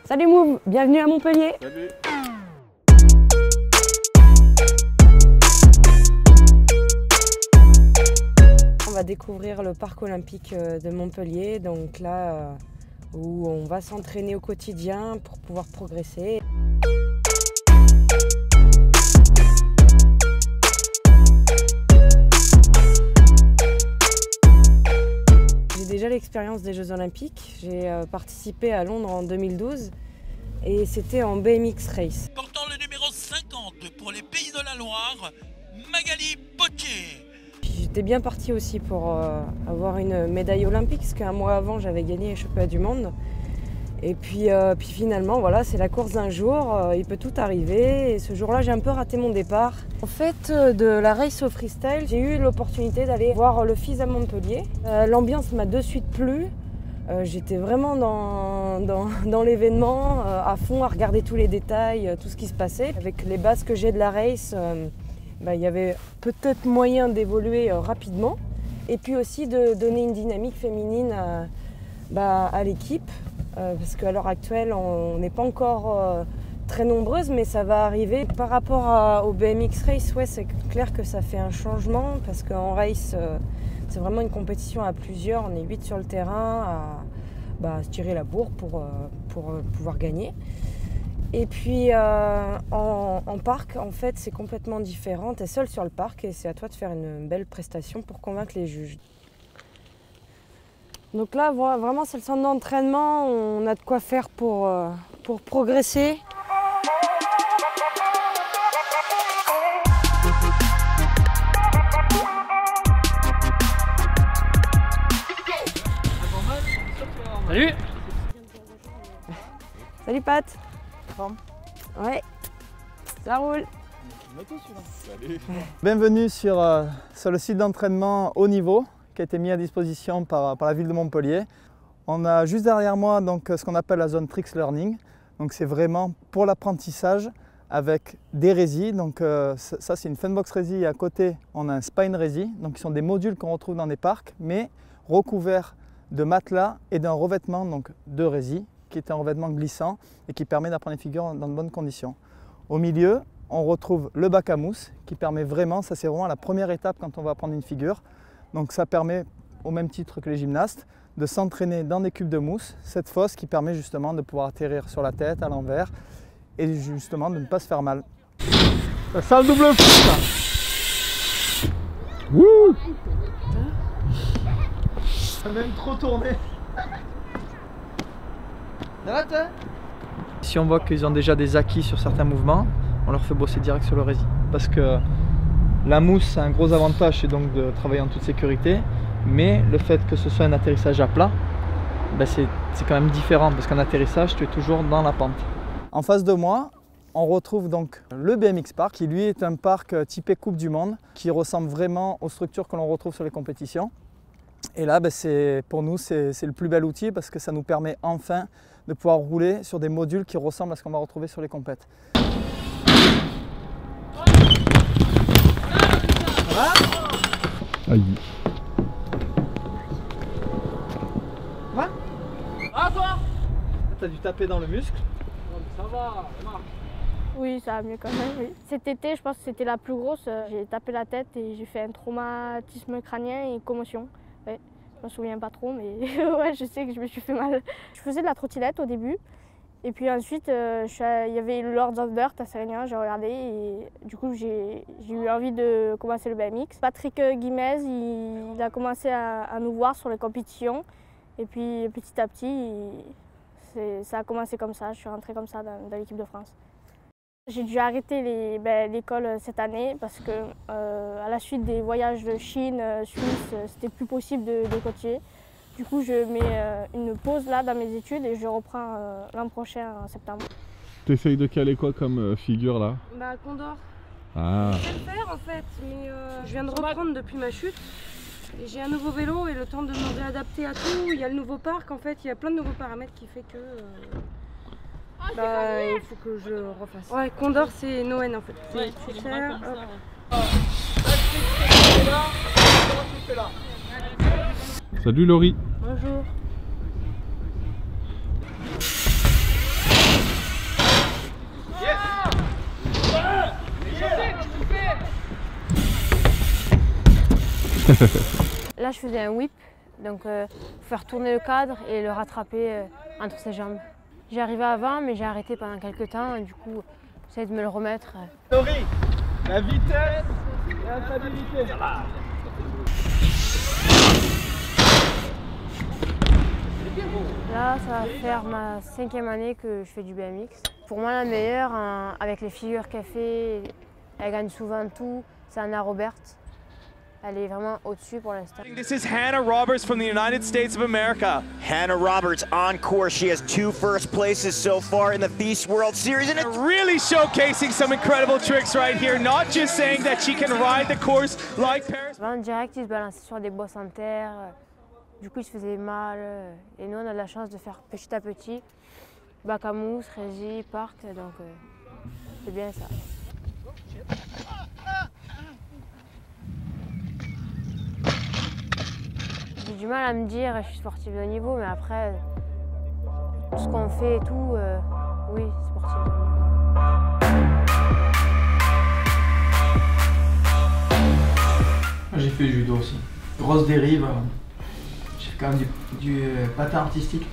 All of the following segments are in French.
Salut Mouv, bienvenue à Montpellier. Salut. On va découvrir le parc olympique de Montpellier, donc là où on va s'entraîner au quotidien pour pouvoir progresser. J'ai déjà l'expérience des Jeux Olympiques. J'ai participé à Londres en 2012 et c'était en BMX Race. Portant le numéro 50 pour les Pays de la Loire, Magali Potier. J'étais bien partie aussi pour avoir une médaille olympique, parce qu'un mois avant j'avais gagné les championnats du monde. Et puis finalement, voilà, c'est la course d'un jour, il peut tout arriver. Et ce jour-là, j'ai un peu raté mon départ. En fait, de la race au freestyle, j'ai eu l'opportunité d'aller voir le FIS à Montpellier. L'ambiance m'a de suite plu. J'étais vraiment dans l'événement, à fond, à regarder tous les détails, tout ce qui se passait. Avec les bases que j'ai de la race, il y avait peut-être moyen d'évoluer rapidement. Et puis aussi de donner une dynamique féminine à l'équipe. Parce qu'à l'heure actuelle, on n'est pas encore très nombreuses, mais ça va arriver. Par rapport au BMX Race, ouais, c'est clair que ça fait un changement, parce qu'en race, c'est vraiment une compétition à plusieurs. On est 8 sur le terrain à se tirer la bourre pour pouvoir gagner. Et puis en parc, en fait, c'est complètement différent. Tu es seul sur le parc et c'est à toi de faire une belle prestation pour convaincre les juges. Donc là, vraiment, c'est le centre d'entraînement. On a de quoi faire pour progresser. Salut. Salut Pat. Forme. Ouais, ça roule. Salut. Bienvenue sur le site d'entraînement haut niveau qui a été mis à disposition par la ville de Montpellier. On a juste derrière moi donc, ce qu'on appelle la zone Tricks Learning. Donc c'est vraiment pour l'apprentissage avec des résis. Donc ça c'est une Funbox Resi, et à côté on a un Spine Resi. Donc qui sont des modules qu'on retrouve dans des parcs, mais recouverts de matelas et d'un revêtement donc, de résis, qui est un revêtement glissant et qui permet d'apprendre les figures dans de bonnes conditions. Au milieu, on retrouve le bac à mousse qui permet vraiment, ça c'est vraiment la première étape quand on va apprendre une figure. Donc ça permet, au même titre que les gymnastes, de s'entraîner dans des cubes de mousse, cette fosse qui permet justement de pouvoir atterrir sur la tête, à l'envers, et justement de ne pas se faire mal. Ça sent le double foot. Wouh. Ça a même trop tourné. Ça va toi? Si on voit qu'ils ont déjà des acquis sur certains mouvements, on leur fait bosser direct sur le rési. Parce que la mousse a un gros avantage, c'est donc de travailler en toute sécurité. Mais le fait que ce soit un atterrissage à plat, c'est quand même différent, parce qu'en atterrissage, tu es toujours dans la pente. En face de moi, on retrouve donc le BMX Park, qui lui est un parc typé Coupe du Monde, qui ressemble vraiment aux structures que l'on retrouve sur les compétitions. Et là, pour nous, c'est le plus bel outil, parce que ça nous permet enfin de pouvoir rouler sur des modules qui ressemblent à ce qu'on va retrouver sur les compètes. Aïe. Quoi? Ah toi? T'as dû taper dans le muscle. Ça va, ça marche. Oui, ça va mieux quand même, oui. Cet été, je pense que c'était la plus grosse. J'ai tapé la tête et j'ai fait un traumatisme crânien et une commotion. Ouais, je me souviens pas trop, mais ouais, je sais que je me suis fait mal. Je faisais de la trottinette au début. Et puis ensuite, il y avait le Lords of Dirt à Sérignan, j'ai regardé et du coup j'ai eu envie de commencer le BMX. Patrick Guimez, il a commencé à nous voir sur les compétitions et puis petit à petit, ça a commencé comme ça, je suis rentrée comme ça dans l'équipe de France. J'ai dû arrêter l'école cette année parce que à la suite des voyages de Chine, Suisse, c'était plus possible de continuer. Du coup, je mets une pause là dans mes études et je reprends l'an prochain en septembre. Tu essayes de caler quoi comme figure là? Condor. Ah. Je vais le faire en fait, mais je viens de reprendre depuis ma chute. Et j'ai un nouveau vélo et le temps de me réadapter à tout. Il y a le nouveau parc en fait, il y a plein de nouveaux paramètres qui fait que il faut que je refasse. Ouais, Condor c'est Noën en fait. Ouais, tu sers, Salut Laurie. Bonjour. Là, je faisais un whip, donc faire tourner le cadre et le rattraper entre ses jambes. J'y arrivais avant, mais j'ai arrêté pendant quelques temps et du coup, j'essaie de me le remettre. Laurie, la vitesse et la stabilité. Là, ça va faire ma 5e année que je fais du BMX. Pour moi, la meilleure, avec les figures qu'elle fait, elle gagne souvent tout, c'est Anna Robert. Elle est vraiment au-dessus pour l'instant. This is Hannah Roberts from the United States of America. Hannah Roberts on course. She has 2 first places so far in the Feast World Series. And Really showcasing some incredible tricks right here. Not just saying that she can ride the course like Paris. En direct, il se balançait sur des bosses en terre. Du coup, il se faisait mal. Et nous, on a de la chance de faire petit à petit. Bac à mousse, régie, parc. Donc, c'est bien ça. J'ai du mal à me dire je suis sportive de haut niveau, mais après, tout ce qu'on fait et tout, oui, sportive de haut niveau. J'ai fait judo aussi. Grosse dérive. J'ai fait quand même du patin artistique.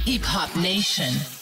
Hip Hop Nation.